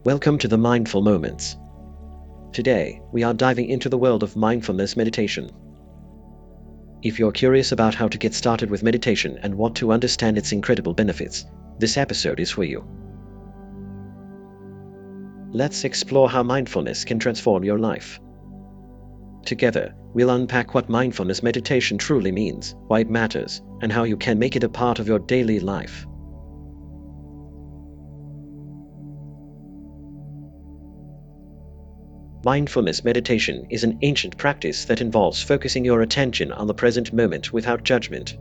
Welcome to the Mindful Moments. Today, we are diving into the world of mindfulness meditation. If you're curious about how to get started with meditation and want to understand its incredible benefits, this episode is for you. Let's explore how mindfulness can transform your life. Together, we'll unpack what mindfulness meditation truly means, why it matters, and how you can make it a part of your daily life. Mindfulness meditation is an ancient practice that involves focusing your attention on the present moment without judgment.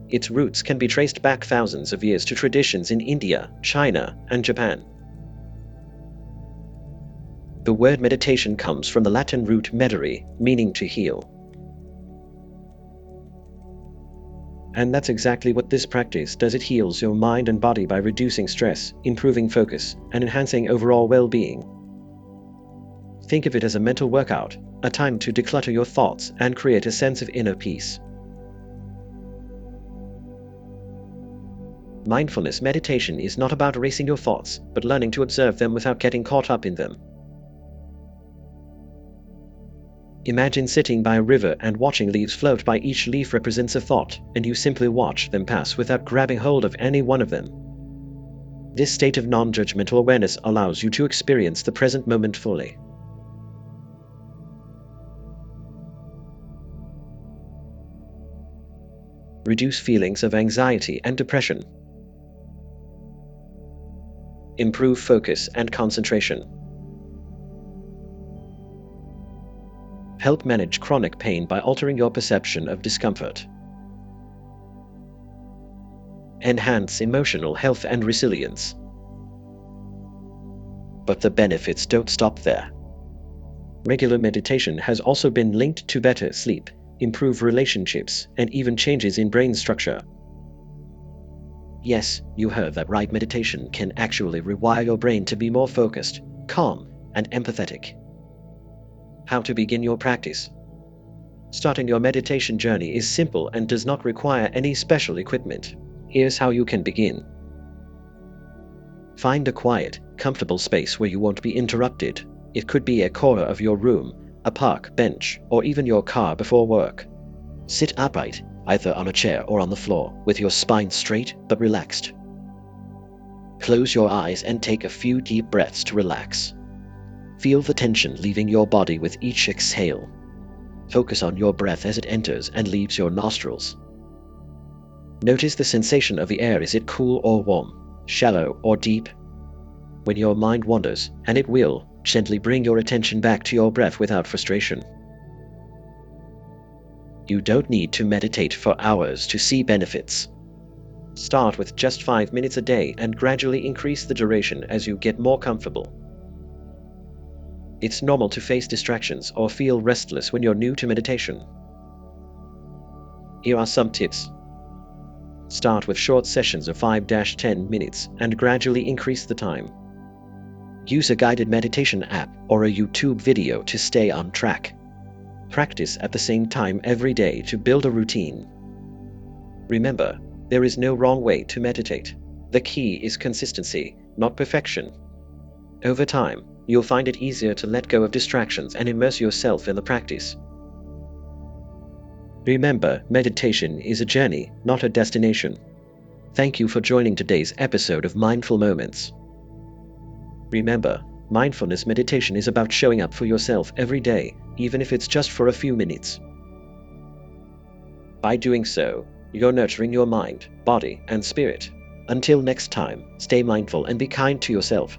Its roots can be traced back thousands of years to traditions in India, China, and Japan. The word meditation comes from the Latin root medere, meaning to heal. And that's exactly what this practice does. It heals your mind and body by reducing stress, improving focus, and enhancing overall well-being. Think of it as a mental workout, a time to declutter your thoughts and create a sense of inner peace. Mindfulness meditation is not about erasing your thoughts, but learning to observe them without getting caught up in them. Imagine sitting by a river and watching leaves float by. Each leaf represents a thought, and you simply watch them pass without grabbing hold of any one of them. This state of non-judgmental awareness allows you to experience the present moment fully. Reduce feelings of anxiety and depression. Improve focus and concentration. Help manage chronic pain by altering your perception of discomfort. Enhance emotional health and resilience. But the benefits don't stop there. Regular meditation has also been linked to better sleep, improved relationships, and even changes in brain structure. Yes, you heard that right. Meditation can actually rewire your brain to be more focused, calm, and empathetic. How to begin your practice? Starting your meditation journey is simple and does not require any special equipment. Here's how you can begin. Find a quiet, comfortable space where you won't be interrupted. It could be a corner of your room, a park bench, or even your car before work. Sit upright, either on a chair or on the floor, with your spine straight but relaxed. Close your eyes and take a few deep breaths to relax. Feel the tension leaving your body with each exhale. Focus on your breath as it enters and leaves your nostrils. Notice the sensation of the air. Is it cool or warm, shallow or deep? When your mind wanders, and it will, gently bring your attention back to your breath without frustration. You don't need to meditate for hours to see benefits. Start with just 5 minutes a day and gradually increase the duration as you get more comfortable. It's normal to face distractions or feel restless when you're new to meditation. Here are some tips. Start with short sessions of 5-10 minutes and gradually increase the time. Use a guided meditation app or a YouTube video to stay on track. Practice at the same time every day to build a routine. Remember, there is no wrong way to meditate. The key is consistency, not perfection. Over time, you'll find it easier to let go of distractions and immerse yourself in the practice. Remember, meditation is a journey, not a destination. Thank you for joining today's episode of Mindful Moments. Remember, mindfulness meditation is about showing up for yourself every day, even if it's just for a few minutes. By doing so, you're nurturing your mind, body, and spirit. Until next time, stay mindful and be kind to yourself.